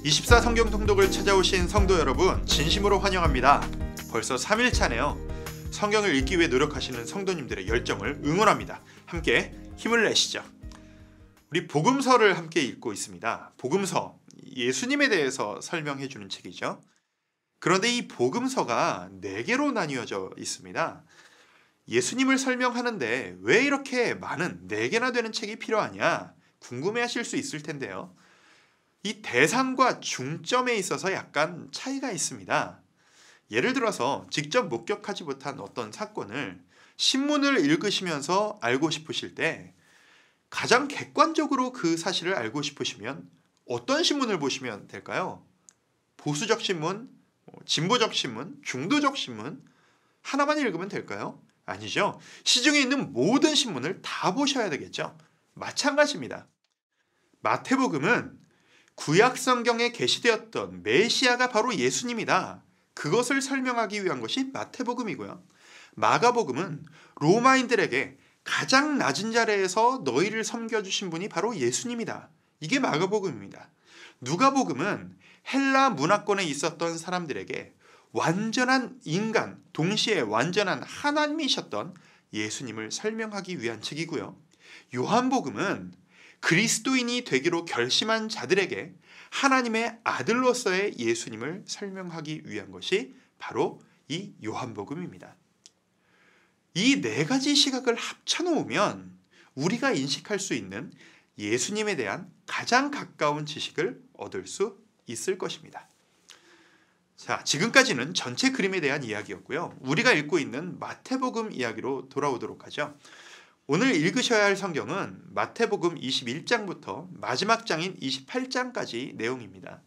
24 성경 통독을 찾아오신 성도 여러분, 진심으로 환영합니다. 벌써 3일차네요. 성경을 읽기 위해 노력하시는 성도님들의 열정을 응원합니다. 함께 힘을 내시죠. 우리 복음서를 함께 읽고 있습니다. 복음서, 예수님에 대해서 설명해 주는 책이죠. 그런데 이 복음서가 4개로 나뉘어져 있습니다. 예수님을 설명하는데 왜 이렇게 많은 4개나 되는 책이 필요하냐 궁금해하실 수 있을 텐데요. 이 대상과 중점에 있어서 약간 차이가 있습니다. 예를 들어서 직접 목격하지 못한 어떤 사건을 신문을 읽으시면서 알고 싶으실 때 가장 객관적으로 그 사실을 알고 싶으시면 어떤 신문을 보시면 될까요? 보수적 신문, 진보적 신문, 중도적 신문 하나만 읽으면 될까요? 아니죠. 시중에 있는 모든 신문을 다 보셔야 되겠죠. 마찬가지입니다. 마태복음은 구약 성경에 계시되었던 메시아가 바로 예수님이다. 그것을 설명하기 위한 것이 마태복음이고요. 마가복음은 로마인들에게 가장 낮은 자리에서 너희를 섬겨주신 분이 바로 예수님이다. 이게 마가복음입니다. 누가복음은 헬라 문화권에 있었던 사람들에게 완전한 인간, 동시에 완전한 하나님이셨던 예수님을 설명하기 위한 책이고요. 요한복음은 그리스도인이 되기로 결심한 자들에게 하나님의 아들로서의 예수님을 설명하기 위한 것이 바로 이 요한복음입니다. 이 4가지 시각을 합쳐놓으면 우리가 인식할 수 있는 예수님에 대한 가장 가까운 지식을 얻을 수 있을 것입니다. 자, 지금까지는 전체 그림에 대한 이야기였고요. 우리가 읽고 있는 마태복음 이야기로 돌아오도록 하죠. 오늘 읽으셔야 할 성경은 마태복음 21장부터 마지막 장인 28장까지 내용입니다.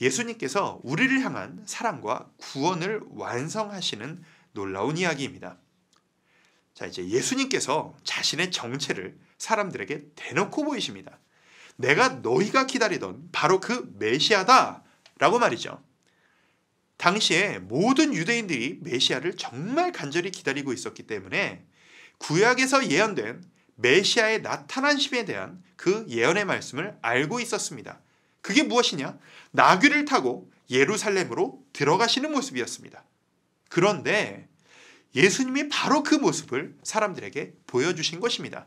예수님께서 우리를 향한 사랑과 구원을 완성하시는 놀라운 이야기입니다. 자, 이제 예수님께서 자신의 정체를 사람들에게 대놓고 보이십니다. 내가 너희가 기다리던 바로 그 메시아다 라고 말이죠. 당시에 모든 유대인들이 메시아를 정말 간절히 기다리고 있었기 때문에 구약에서 예언된 메시아의 나타나심에 대한 그 예언의 말씀을 알고 있었습니다. 그게 무엇이냐? 나귀를 타고 예루살렘으로 들어가시는 모습이었습니다. 그런데 예수님이 바로 그 모습을 사람들에게 보여주신 것입니다.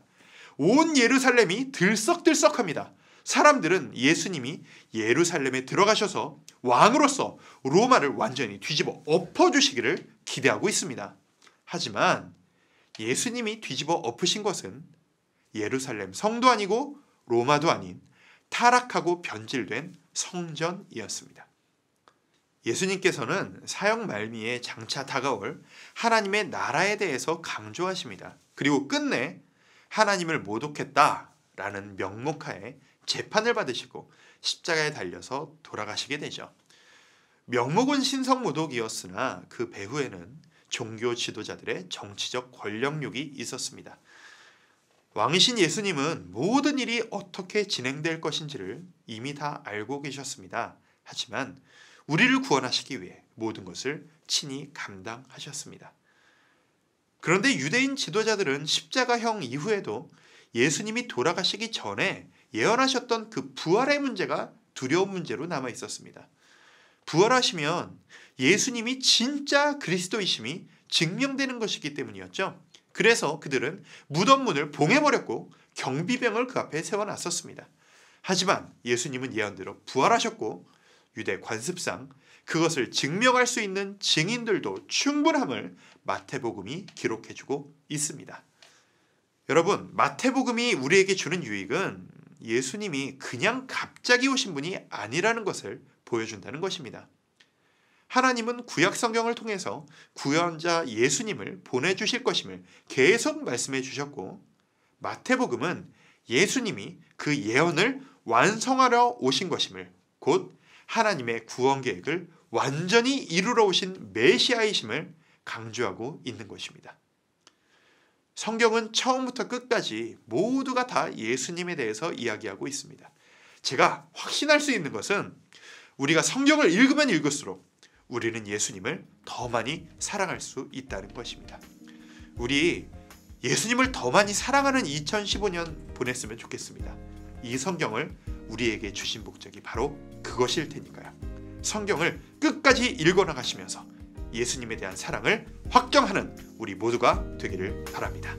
온 예루살렘이 들썩들썩합니다. 사람들은 예수님이 예루살렘에 들어가셔서 왕으로서 로마를 완전히 뒤집어 엎어주시기를 기대하고 있습니다. 하지만 예수님이 뒤집어 엎으신 것은 예루살렘 성도 아니고 로마도 아닌 타락하고 변질된 성전이었습니다. 예수님께서는 사역 말미에 장차 다가올 하나님의 나라에 대해서 강조하십니다. 그리고 끝내 하나님을 모독했다라는 명목하에 재판을 받으시고 십자가에 달려서 돌아가시게 되죠. 명목은 신성모독이었으나 그 배후에는 종교 지도자들의 정치적 권력욕이 있었습니다. 왕이신 예수님은 모든 일이 어떻게 진행될 것인지를 이미 다 알고 계셨습니다. 하지만 우리를 구원하시기 위해 모든 것을 친히 감당하셨습니다. 그런데 유대인 지도자들은 십자가형 이후에도 예수님이 돌아가시기 전에 예언하셨던 그 부활의 문제가 두려운 문제로 남아 있었습니다. 부활하시면 예수님이 진짜 그리스도이심이 증명되는 것이기 때문이었죠. 그래서 그들은 무덤 문을 봉해버렸고 경비병을 그 앞에 세워놨었습니다. 하지만 예수님은 예언대로 부활하셨고 유대 관습상 그것을 증명할 수 있는 증인들도 충분함을 마태복음이 기록해주고 있습니다. 여러분, 마태복음이 우리에게 주는 유익은 예수님이 그냥 갑자기 오신 분이 아니라는 것을 보여준다는 것입니다. 하나님은 구약 성경을 통해서 구원자 예수님을 보내주실 것임을 계속 말씀해 주셨고, 마태복음은 예수님이 그 예언을 완성하러 오신 것임을, 곧 하나님의 구원 계획을 완전히 이루러 오신 메시아이심을 강조하고 있는 것입니다. 성경은 처음부터 끝까지 모두가 다 예수님에 대해서 이야기하고 있습니다. 제가 확신할 수 있는 것은 우리가 성경을 읽으면 읽을수록 우리는 예수님을 더 많이 사랑할 수 있다는 것입니다. 우리 예수님을 더 많이 사랑하는 2015년 보냈으면 좋겠습니다. 이 성경을 우리에게 주신 목적이 바로 그것일 테니까요. 성경을 끝까지 읽어나가시면서 예수님에 대한 사랑을 확정하는 우리 모두가 되기를 바랍니다.